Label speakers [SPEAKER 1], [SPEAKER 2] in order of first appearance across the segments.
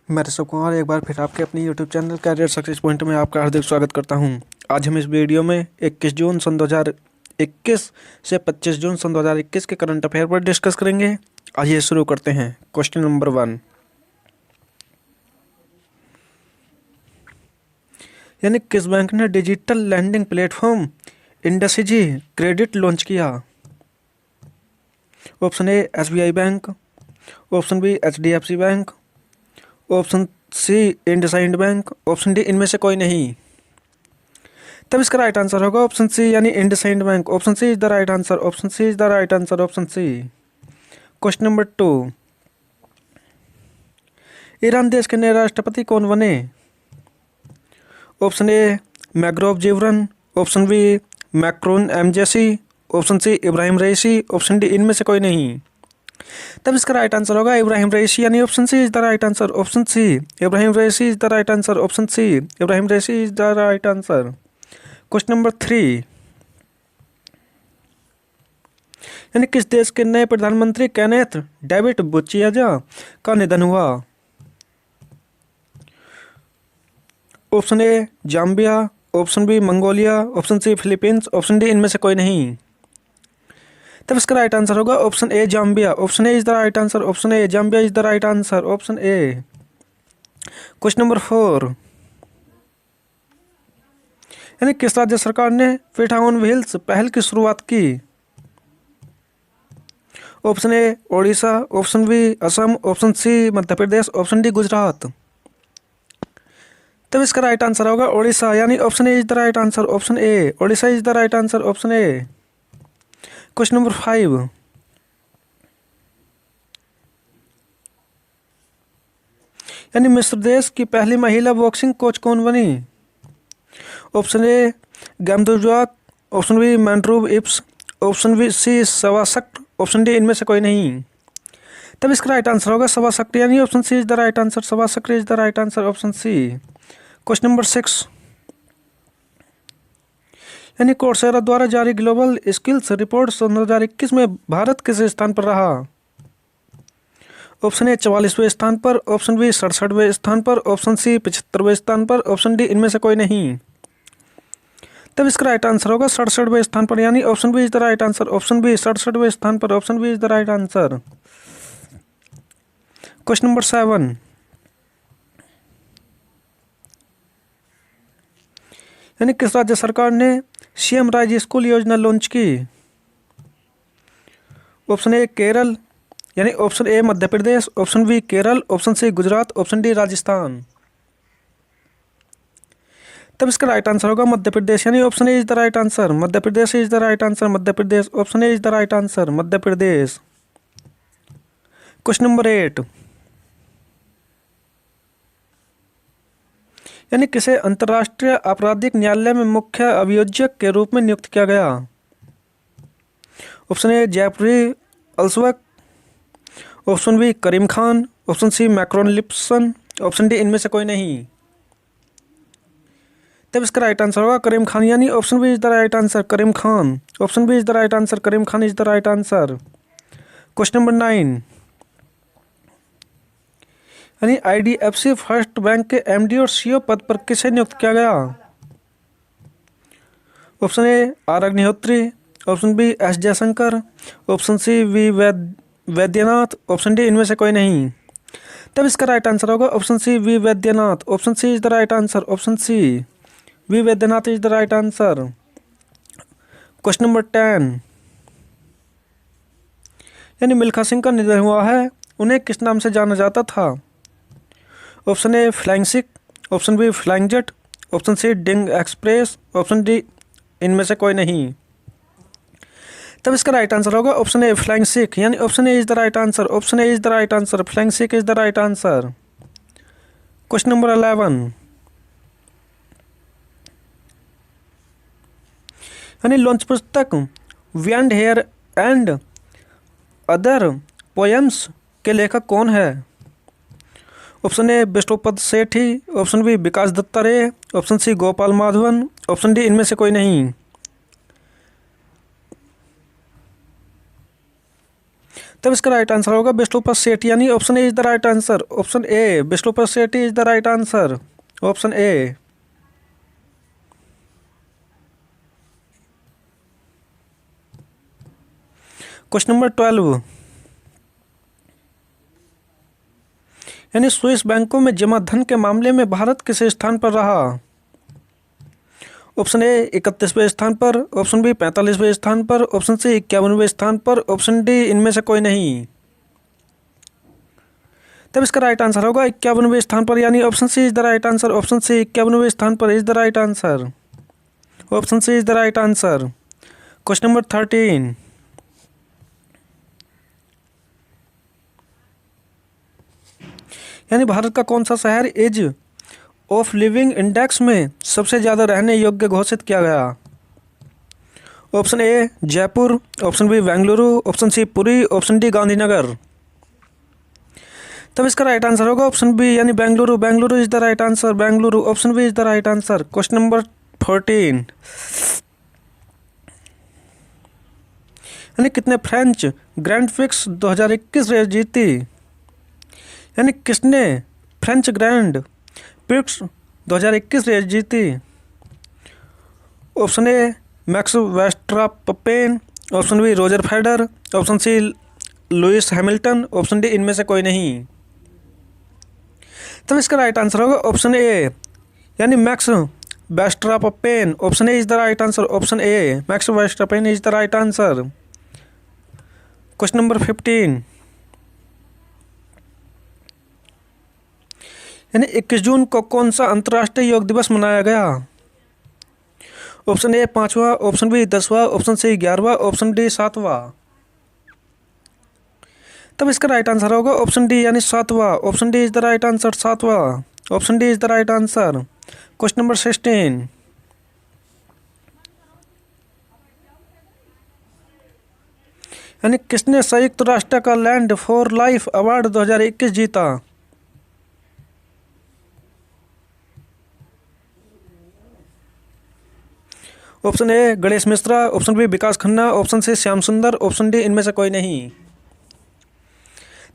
[SPEAKER 1] मैं ऋषभ कुमार एक बार फिर आपके अपनी YouTube channel career success point में आपका हार्दिक स्वागत करता हूं। आज हम इस वीडियो में 21 जून सन 2021 से 25 जून सन 2021 के करंट अफेयर पर डिस्कस करेंगे। आइए शुरू करते हैं। क्वेश्चन नंबर 1, यानी किस बैंक ने digital lending platform IndusEasy credit launch किया? Option A SBI bank, option B HDFC bank, option C IndusInd bank, option D इनमें से कोई नहीं। तब इसका राइट आंसर होगा ऑप्शन सी यानी IndusInd bank. Option C is the right answer. Option C is the right answer. Option C. Question number 2, Iran देश के नए राष्ट्रपति कौन बने? ऑप्शन ए मैग्रोव जीवरन, option B Macron MJC, option C Ibrahim रईसी, ऑप्शन डी इनमें से कोई नहीं। तब इसका राइट आंसर होगा इब्राहिम रईसी यानी option C is the right answer. Option C Ibrahim Raisi is the right answer. Option C Ibrahim Raisi is the right answer. Question number 3, यानी किस देश के नए प्रधानमंत्री केनेथ डेविड बुचियाजा का निधन हुआ? Option A Zambia, option B Mongolia, option C Philippines, option D इनमें से कोई नहीं। तब इसका राइट आंसर होगा option A Zambia. Option A is the right answer. Option A Zambia is the right answer. Option A. Question number 4, यानी किस राज्य सरकार ने फिट ऑन व्हील्स पहल की शुरुआत की? Option A Odisha, option B Assam, option C Madhya Pradesh, option D Gujarat. तब इसका राइट आंसर होगा ओडिशा यानी option A is the right answer. Option A Odisha is the right answer. Option A. Question number 5, यानी मिस्र देश की पहली महिला बॉक्सिंग कोच कौन बनी? ऑप्शन ए गैमदुजाक, ऑप्शन बी मैंड्रूब इप्स, ऑप्शन बी सी सवाशक्ट, ऑप्शन डी इनमें से कोई नहीं। तब इसका राइट आंसर होगा सवाशक्ट यानी option C is the right answer. सवाशक्ट is the right answer. Option C. Question number 6, यानी कोर्सेरा द्वारा जारी ग्लोबल स्किल्स रिपोर्ट 2021 में भारत किस स्थान पर रहा? ऑप्शन ए 44वें स्थान पर, ऑप्शन बी 67वें स्थान पर, ऑप्शन सी 75वें स्थान पर, ऑप्शन डी इनमें से कोई नहीं। तब इसका राइट आंसर होगा 67वें स्थान पर यानी option B is the right answer. Option B 67वें स्थान पर। Option B is the right answer. Question number 7, यानी किस राज्य सरकार ने CM राइज स्कूल योजना लॉन्च की? ऑप्शन ए केरल यानी option A Madhya Pradesh, option B Kerala, option C Gujarat, option D Rajasthan. तब इसका राइट आंसर होगा मध्य प्रदेश यानी option A is the right answer. Madhya Pradesh is the right answer. Madhya Pradesh. Option A is the right answer. Madhya Pradesh. Question number 8, यानी किसे अंतर्राष्ट्रीय आपराधिक न्यायालय में मुख्य अभियोजक के रूप में नियुक्त किया गया? ऑप्शन ए जेफरी अल्सवर्थ, option B Karim Khan, option C Macron Lipson, option D इनमें से कोई नहीं। तब इसका राइट आंसर होगा करीम खान यानी option B is the right answer. Karim Khan. Option B is the right answer. Karim Khan is the right answer. Question number 9, यानी IDFC फर्स्ट बैंक के MD और CEO पद पर किसे नियुक्त किया गया? Option A R Agnihotri, option B S Jaishankar, option C V Vaidyanath, option D इनमें से कोई नहीं। तब इसका राइट आंसर होगा option C V Vaidyanath. Option C is the right answer. Option C V Vaidyanath is the right answer. Question number 10, यानी मिल्खा सिंह का निधन हुआ है, उन्हें किस नाम से जाना जाता था? Option A flying Sikh, option B flying jet, option C ding express, option D इनमें से कोई नहीं। तब इसका राइट आंसर होगा ऑप्शन ए फ्लाइंग सिख यानी option A is the right answer. Option A is the right answer. Flying Sikh is the right answer. Question number 11, यानी launch पुस्तक beyond here and other poems के लेखक कौन है? Option A Vishnupad Sethi, option B Vikas Datta Ray, option C Gopal Madhavan, option D इनमें से कोई नहीं। तब इसका राइट आंसर होगा बिस्टोपस सेटी, यानी option A is the right answer. Option A बिस्टोपस सेटी is the right answer. Option A. Question number 12, यानी स्विस बैंकों में जमा धन के मामले में भारत किस स्थान पर रहा? ऑप्शन ए 31वें स्थान पर, ऑप्शन बी 45वें स्थान पर, ऑप्शन सी 51वें स्थान पर, ऑप्शन डी इनमें से कोई नहीं। तब इसका राइट आंसर होगा 51वें स्थान पर, यानी option C is the right answer. Option C 51वें स्थान पर is the right answer. Option C is the right answer. Question number 13, यानी भारत का कौन सा शहर एज ऑफ लिविंग इंडेक्स में सबसे ज़्यादा रहने योग्य घोषित किया गया? Option A Jaipur, option B Bengaluru, option C Puri, option D Gandhinagar. तब इसका राइट आंसर होगा ऑप्शन बी, यानी Bengaluru. Bengaluru is the right answer. Bengaluru, option B is the right answer. Question number 14, यानी कितने फ्रेंच ग्रैंड फिक्स 2021 रेस जीती? यानी किसने फ्रेंच ग्रैंड पिक्स 2021 रेस जीती? Option A Max Verstappen, option B Roger Federer, option C Lewis Hamilton, option D इनमें से कोई नहीं। तब इसका राइट आंसर होगा ऑप्शन ए, यानी Max Verstappen. Option A is the right answer. Option A Max Verstappen is the right answer. Question number 15, यानी 21 जून को कौन सा अंतर्राष्ट्रीय योग दिवस मनाया गया? ऑप्शन ए 5वां, ऑप्शन बी 10वां, ऑप्शन सी 11वां, ऑप्शन डी 7वां। तब इसका राइट आंसर होगा ऑप्शन डी, यानी 7वां। Option D is the right answer. 7वां, option D is the right answer. Question number 16, यानी किसने संयुक्त राष्ट्र का लैंड फॉर लाइफ अवार्ड 2021 जीता? Option A Ganesh Mishra, option B Vikas Khanna, option C Shyam Sundar, option D इनमें से कोई नहीं।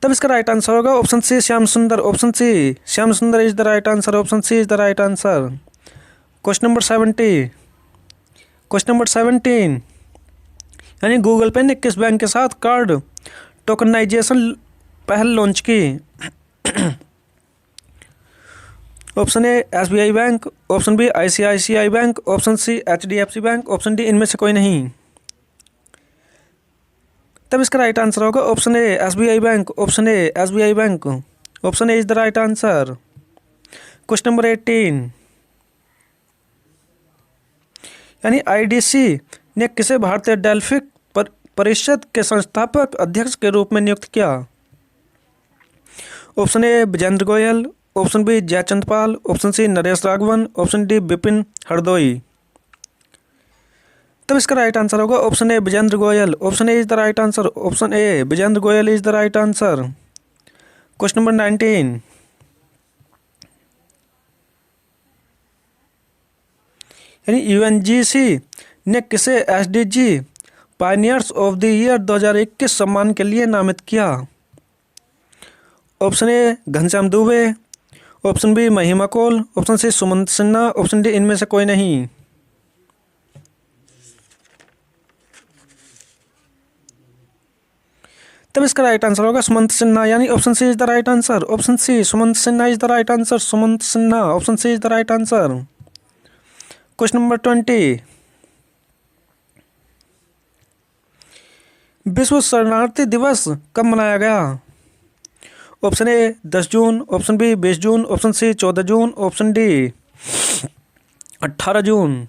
[SPEAKER 1] तब इसका राइट आंसर होगा option C Shyam Sundar. Option C Shyam Sundar is the right answer. Option C is the right answer. Question number 70, question number 17, यानी Google Pay ने किस बैंक के साथ कार्ड टोकनाइजेशन पहल लॉन्च की? Option A SBI bank, option B ICICI bank, option C HDFC bank, option D इनमें से कोई नहीं। तब इसका राइट आंसर होगा option A SBI bank. Option A SBI bank, option A is the right answer. Question number 18, यानी IDC ने किसे भारतीय डेल्फिक परिषद के संस्थापक अध्यक्ष के रूप में नियुक्त किया? Option A Vijendra Goyal, option B Jaichand Pal, option C Naresh Raghavan, option D Vipin Hardoi. तब इसका राइट आंसर होगा option A Vijendra Goyal. Option A is the right answer. Option A Vijendra Goyal is the right answer. Question number 19, यानी UNGC ने किसे SDG pioneers of the year 2021 सम्मान के लिए नामित किया? Option A Ghanshyam Dubey, option B Mahima Kaul, option C Sumant Sinha, option D इनमें से कोई नहीं। तब इसका राइट आंसर होगा सुमंत सिन्हा, यानी option C is the right answer. Option C Sumant Sinha is the right answer. Sumant Sinha, option C is the right answer. Question number 20, विश्व शरणार्थी दिवस कब मनाया गया? Option A 10 June, option B 20 June, option C 14 June, option D 18 June.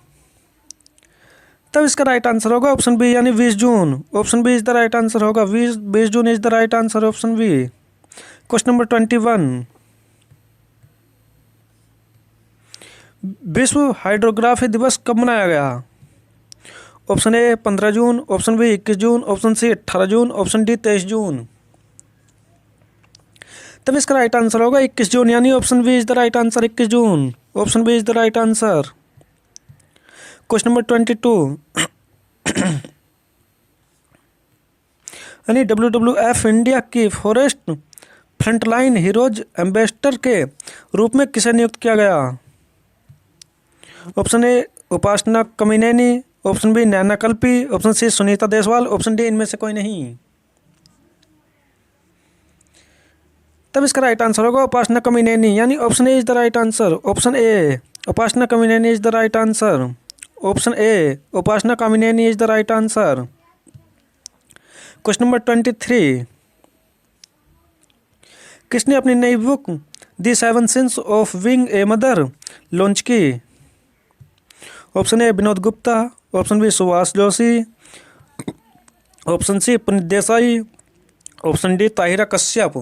[SPEAKER 1] तब इसका right answer होगा option B, यानी 20 June. Option B is the right answer होगा। 20 जून is the right answer. Option B. Question number 21, विश्व hydrography दिवस कब मनाया गया? ऑप्शन ए 15 जून, ऑप्शन बी 21 जून, ऑप्शन सी 18 जून, ऑप्शन डी 23 जून। तब इसका राइट आंसर होगा 21 जून, यानी option B is the right answer. 21 जून, option B is the right answer. Question number 22, यानी WWF इंडिया की फॉरेस्ट फ्रंटलाइन हीरोज एम्बेसडर के रूप में किसे नियुक्त किया गया? Option A Upasana Kamineni, option B Naina Kalpi, option C Sunita Deswal, option D इनमें से कोई नहीं। तब इसका राइट आंसर होगा उपासना कमिनेनी, यानी option A is the right answer. Option A Upasana Kamineni is the right answer. Option A Upasana Kamineni is the right answer. Question number 23, किसने अपनी नई book the 7 sins of being a mother launch की? Option A Vinod Gupta, option B Subhash Joshi, option C Puneet Desai, option D Tahira Kashyap.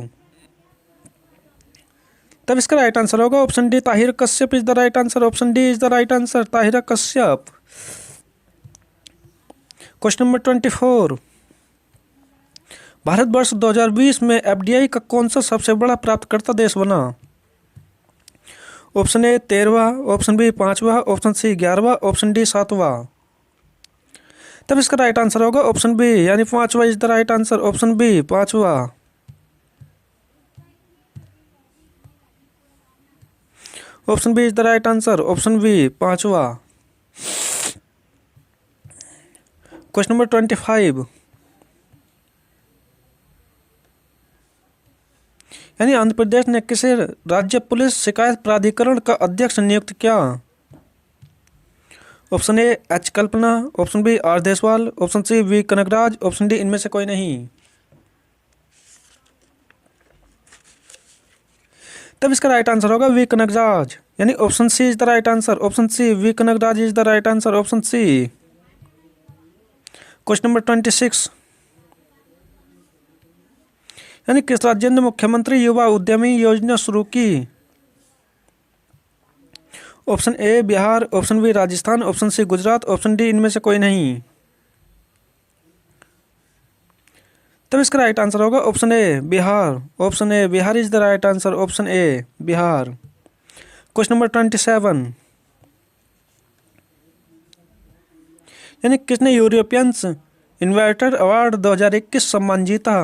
[SPEAKER 1] तब इसका right answer होगा option D Tahir Kashyap is the right answer. Option D is the right answer, Tahira Kashyap. Question number 24, Bharatvarsh 2020 में FDI का कौन सा सबसे बड़ा प्राप्तकर्ता देश बना? ऑप्शन ए 13वां, ऑप्शन बी 5वां, ऑप्शन सी 11वां, ऑप्शन डी 7वां। तब इसका राइट आंसर होगा ऑप्शन बी, यानी 5वां is the right answer. Option B 5वां। Option B is the right answer. Option B 5वां। क्वेश्चन नंबर 25, यानी आंध्र प्रदेश ने किसे राज्य पुलिस शिकायत प्राधिकरण का अध्यक्ष नियुक्त किया? Option A H Kalpana, option B R Deswal, option C V Kanakaraj, option D इनमें से कोई नहीं। तब इसका राइट आंसर होगा वी कनकराज, यानी option C is the right answer. Option C V Kanakaraj is the right answer. Option C. Question number 26, यानी किस राज्य ने मुख्यमंत्री युवा उद्यमी योजना शुरू की? Option A Bihar, option B Rajasthan, option C Gujarat, option D इनमें से कोई नहीं। तब इसका राइट आंसर होगा option A Bihar. Option A Bihar is the right answer. Option A Bihar. Question number 27, यानी किसने यूरोपियंस इन्वेटर अवार्ड 2021 सम्मान जीता?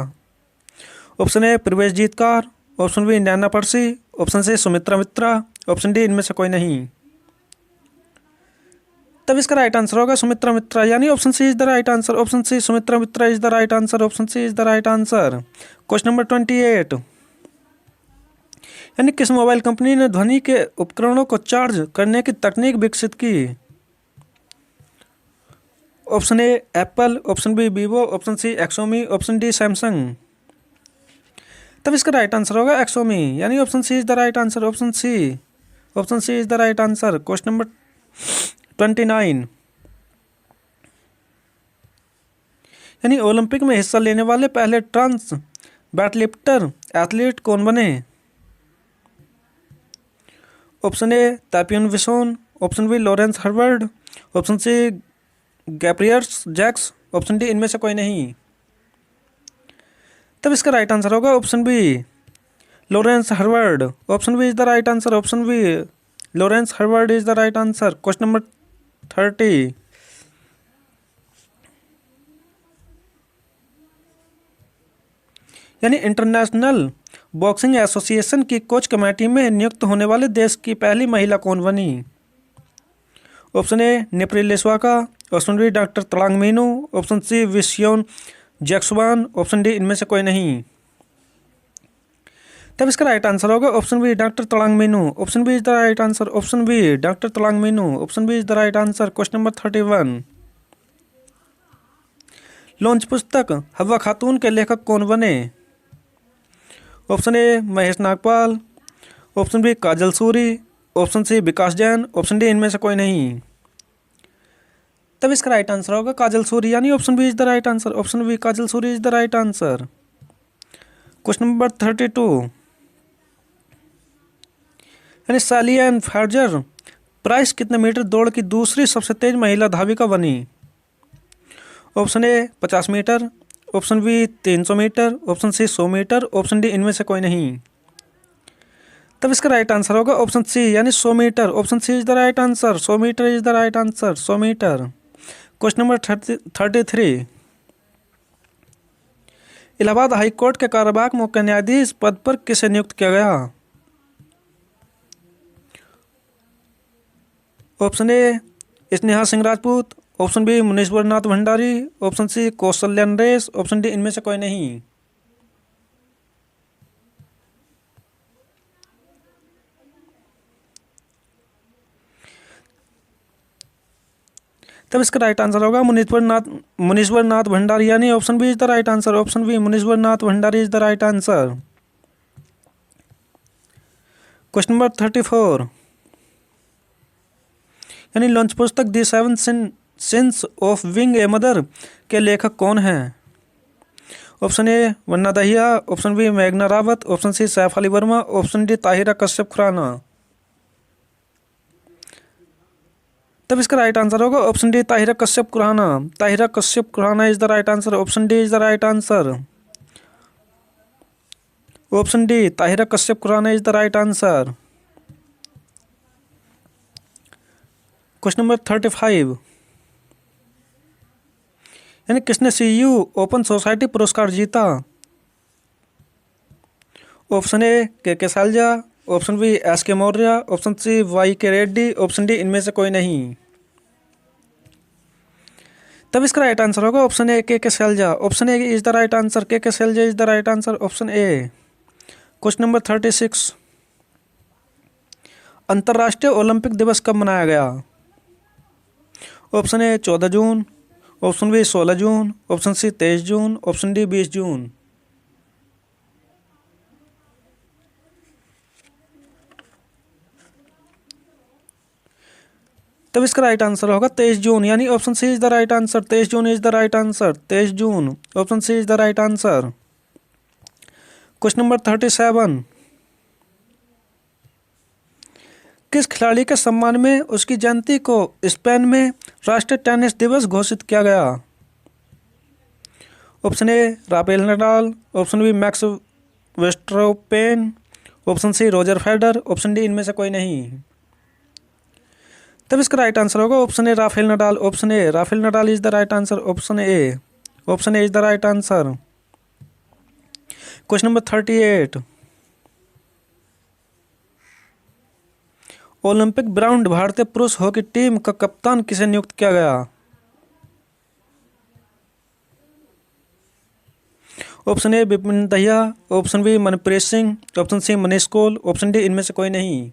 [SPEAKER 1] ऑप्शन ए प्रवेश जीतकार, ऑप्शन बी नैना परसी, ऑप्शन सी सुमित्रा मित्रा, ऑप्शन डी इनमें से कोई नहीं। तब इसका राइट आंसर होगा सुमित्रा मित्रा, यानी option C is the right answer. Option C Sumitra Mitra is the right answer. Option C is the right answer. Question number 28, यानी किस मोबाइल कंपनी ने ध्वनि के उपकरणों को चार्ज करने की तकनीक विकसित की? Option A Apple, option B Vivo, option C Xiaomi, option D Samsung. तब इसका राइट आंसर होगा एक्सोमी, यानी option C is the right answer. Option C is the right answer. Question number 29, यानी ओलंपिक में हिस्सा लेने वाले पहले ट्रांस वेटलिफ्टर एथलीट कौन बने? ऑप्शन ए तापियन विसोन, option B Lawrence Hubbard, option C गैब्रियर्स जैक्स, ऑप्शन डी इनमें से कोई नहीं। तब इसका राइट आंसर होगा option B Lawrence Hubbard. Option B is the right answer. Option B Lawrence Hubbard is the right answer. Question number 30, यानी इंटरनेशनल बॉक्सिंग एसोसिएशन की कोच कमेटी में नियुक्त होने वाले देश की पहली महिला कौन बनी? ऑप्शन ए नेप्रिल लिस्वाका, option B doctor Tadang Minu, option C विशियोन जैक्सवान, ऑप्शन डी इनमें से कोई नहीं। तब इसका राइट आंसर होगा option B doctor Tadang Minu. Option B is the right answer. Option B doctor Tadang Minu, option B is the right answer. Question number 31, launch पुस्तक हवा खातून के लेखक कौन बने? Option A Mahesh Nagpal, option B Kajal Suri, option C Vikas Jain, option D इनमें से कोई नहीं। तब इसका राइट आंसर होगा काजल सूरी, यानी option B is the right answer. Option B Kajal Suri is the right answer. Question number 32, यानी सैली एन फ्रेजर प्राइस कितने मीटर दौड़ की दूसरी सबसे तेज महिला धाविका बनी? Option A 50 metre, option B 300 metre, option C 100 metre, option D इनमें से कोई नहीं। तब इसका राइट आंसर होगा ऑप्शन सी, यानी 100 metre. Option C is the right answer. 100 metre is the right answer. 100 metre. Question number 33, Allahabad high court के कार्यवाहक मुख्य न्यायाधीश पद पर किसे नियुक्त किया गया? Option A Sneha Singh Rajput, option B Munishwar Nath Bhandari, option C Kaushalya Naresh, option D इनमें से कोई नहीं। तब इसका राइट आंसर होगा मुनीश्वर नाथ भंडारी, यानी option B is the right answer. Option B Munishwar Nath Bhandari is the right answer. Question number 34, यानी लॉन्च पुस्तक the seven sins of being a mother के लेखक कौन हैं? Option A Vanna Dahiya, option B मेघना Rawat, option C Saif Ali Verma, option D Tahira Kashyap Khurana. तब इसका राइट आंसर होगा option D Tahira Kashyap Khurana. Tahira Kashyap Khurana is the right answer. Option D is the right answer. Option D Tahira Kashyap Khurana is the right answer. Question number 35, यानी किसने CU ओपन सोसाइटी पुरस्कार जीता? Option A K Sailaja, option B SK Maurya, option C YK Reddy, option D इनमें से कोई नहीं। तब इसका राइट आंसर होगा option A K Sailaja. Option A is the right answer. K Sailaja is the right answer. Option A. Question number 36, अंतर्राष्ट्रीय Olympic दिवस कब मनाया गया? Option A 14 June, option B 16 June, option C 23 June, option D 20 June. तब इसका right answer होगा 23 जून, यानी option C is the right answer. 23 जून is the right answer. 23 June, option C is the right answer. Question number 37, किस खिलाड़ी के सम्मान में उसकी जयंती को स्पेन में राष्ट्रीय टेनिस दिवस घोषित किया गया? Option A Rafael Nadal, option B Max Verstappen, option C Roger Federer, option D इनमें से कोई नहीं। तब इसका राइट आंसर होगा option A Rafael Nadal. Option A Rafael Nadal is the right answer. Option A is the right answer. Question number 38, Olympic bronze भारतीय पुरुष hockey team का कप्तान किसे नियुक्त किया गया? Option A Vipin Dahiya, option B Manpreet Singh, option C Manish Kaul, option D इनमें से कोई नहीं।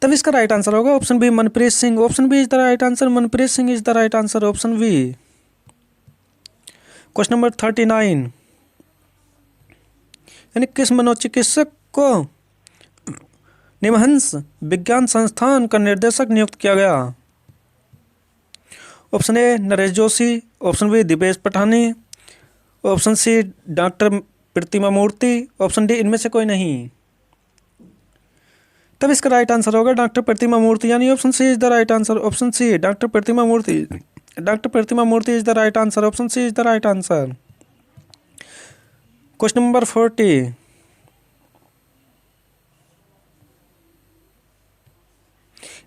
[SPEAKER 1] तब इसका राइट आंसर होगा option B Manpreet Singh. Option B is the right answer. Manpreet Singh is the right answer. Option B. Question number 39, यानी किस मनोचिकित्सक को निमहंस विज्ञान संस्थान का निर्देशक नियुक्त किया गया? Option A Naresh Joshi, option B Dipesh Pathani, option C doctor Pratima Murthy, option D इनमें से कोई नहीं। तब इसका राइट आंसर होगा डॉक्टर प्रतिमा मूर्ति, यानी option C is the right answer. Option C doctor Pratima Murthy. Doctor Pratima Murthy is the right answer. Option C is the right answer. Question number 40,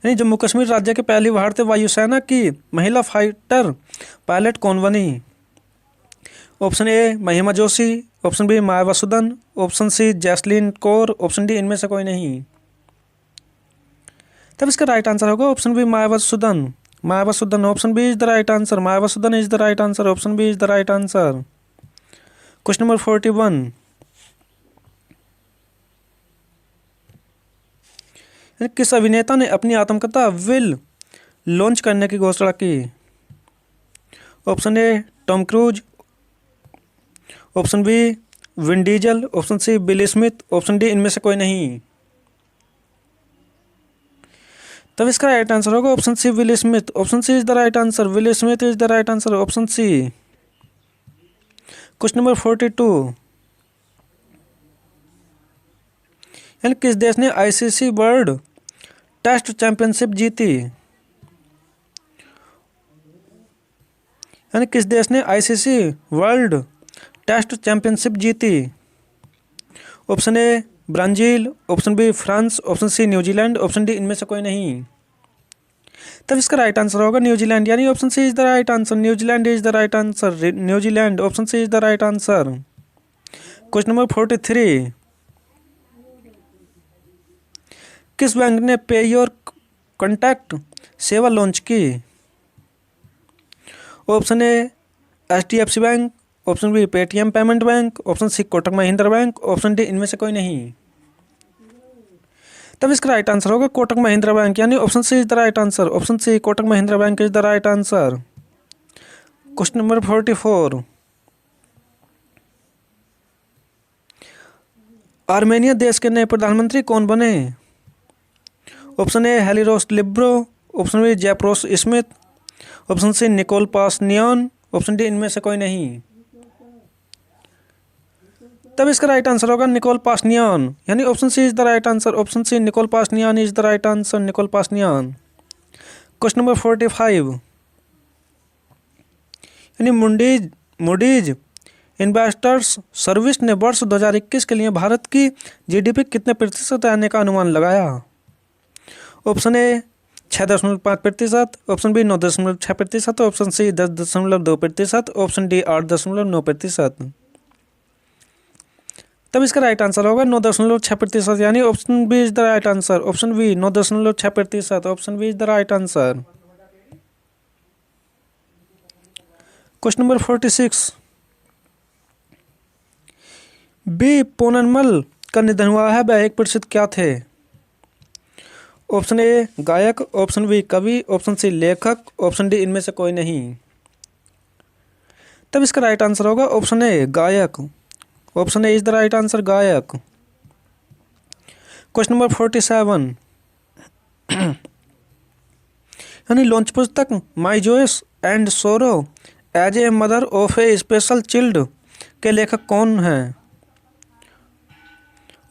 [SPEAKER 1] यानी जम्मू कश्मीर राज्य के पहली भारतीय वायुसेना की महिला फाइटर पायलट कौन बनी? Option A Mahima Joshi, option B Maya Vasudan, option C Jasleen Kaur, option D इनमें से कोई नहीं। तब इसका राइट आंसर होगा option B Maya Vasudan. Maya Vasudan, option B is the right answer. Maya Vasudan is the right answer. Option B is the right answer. Question number 41, किस अभिनेता ने अपनी आत्मकथा विल लॉन्च करने की घोषणा की? Option A Tom Cruise, option B Vin Diesel, option C Bill Smith, option D इनमें से कोई नहीं। तब इसका राइट आंसर होगा option C Will Smith. Option C is the right answer. Will Smith is the right answer. Option C. Question number 42, यानी किस देश ने ICC वर्ल्ड टेस्ट चैंपियनशिप जीती? यानी किस देश ने ICC वर्ल्ड टेस्ट चैंपियनशिप जीती? Option A Brazil, option B France, option C New Zealand, option D इनमें से कोई नहीं। तब इसका राइट आंसर होगा न्यूजीलैंड, यानी option C is the right answer. New Zealand is the right answer. New Zealand, option C is the right answer. Question number 43, किस bank ने पे योर कॉन्टैक्ट सेवा लॉन्च की? Option A HDFC bank, option B Paytm payment bank, option C Kotak Mahindra bank, option D इनमें से कोई नहीं। तब इसका राइट आंसर होगा कोटक महिंद्रा बैंक, यानी option C is the right answer. Option C Kotak Mahindra bank is the right answer. Question number 44, Armenia देश के नए प्रधानमंत्री कौन बने? ऑप्शन ए हेलिरोस लिब्रो, ऑप्शन बी जेप्रोस Smith, option C Nikol Pashinyan, option D इनमें से कोई नहीं। तब इसका राइट आंसर होगा निकोल पासनियान, यानी option C is the right answer. Option C Nikol Pashinyan is the right answer. Nikol Pashinyan. Question number 45, यानी मूडीज इन्वेस्टर्स सर्विस ने वर्ष 2021 के लिए भारत की GDP कितने प्रतिशत आने का अनुमान लगाया? Option A 6.5%, option B 9.6%, option C 10.2%, option D 8.9%। तब इसका राइट आंसर होगा 9.6%, यानी option B is the right answer. Option B 9.6%, option B is the right answer. Question number 46, B Ponnammal का निधन हुआ है, वह एक प्रतिशत क्या थे? ऑप्शन ए गायक, ऑप्शन बी कवि, ऑप्शन सी लेखक, ऑप्शन डी इनमें से कोई नहीं। तब इसका राइट आंसर होगा ऑप्शन ए गायक। Option A is the right answer, गायक। क्वेश्चन नंबर 47, यानी लॉन्च पुस्तक my joys and sorrow as a mother of a special child के लेखक कौन हैं?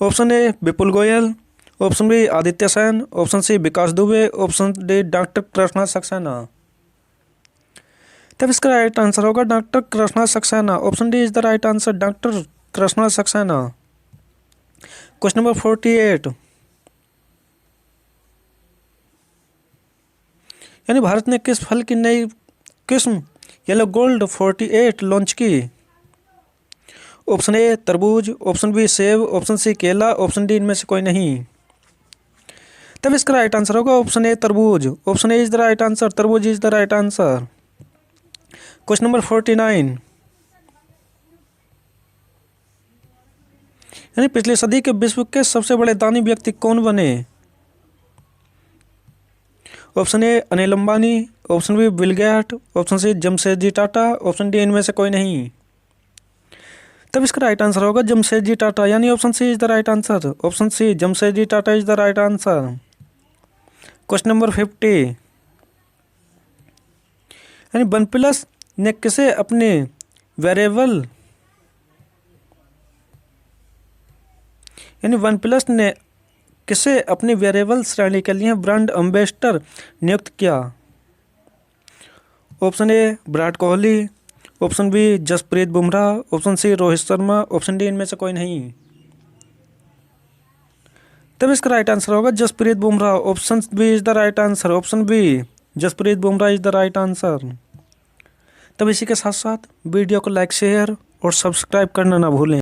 [SPEAKER 1] Option A Vipul Goyal, option B Aditya Sen, option C Vikas Dubey, option D doctor Krishna Saxena. तब इसका राइट आंसर होगा doctor Krishna Saxena. Option D is the right answer, doctor Krishna Saxena. Question number 48, यानी भारत ने किस फल की नई किस्म येलो गोल्ड 48 लॉन्च की? ऑप्शन ए तरबूज, ऑप्शन बी सेब, ऑप्शन सी केला, ऑप्शन डी इनमें से कोई नहीं। तब इसका राइट आंसर होगा ऑप्शन ए तरबूज। Option A is the right answer, तरबूज is the right answer. Question number 49, यानी पिछली सदी के विश्व के सबसे बड़े दानी व्यक्ति कौन बने? Option A Anil Ambani, option B Bill Gate, option C Jamshedji Tata, option D इनमें से कोई नहीं। तब इसका राइट आंसर होगा जमशेदजी टाटा, यानी option C is the right answer. Option C Jamshedji Tata is the right answer. Question number 50, यानी वनप्लस ने किसे अपने वेरिएबल अपनी वेरिएबल श्रेणी के लिए ब्रांड एम्बेसडर नियुक्त किया? Option A Virat Kohli, option B Jasprit Bumrah, option C Rohit Sharma, option D इनमें से कोई नहीं। तब इसका राइट आंसर होगा Jasprit Bumrah. Option B is the right answer. Option B Jasprit Bumrah is the right answer. तब इसी के साथ साथ वीडियो को लाइक, शेयर और सब्सक्राइब करना ना भूलें।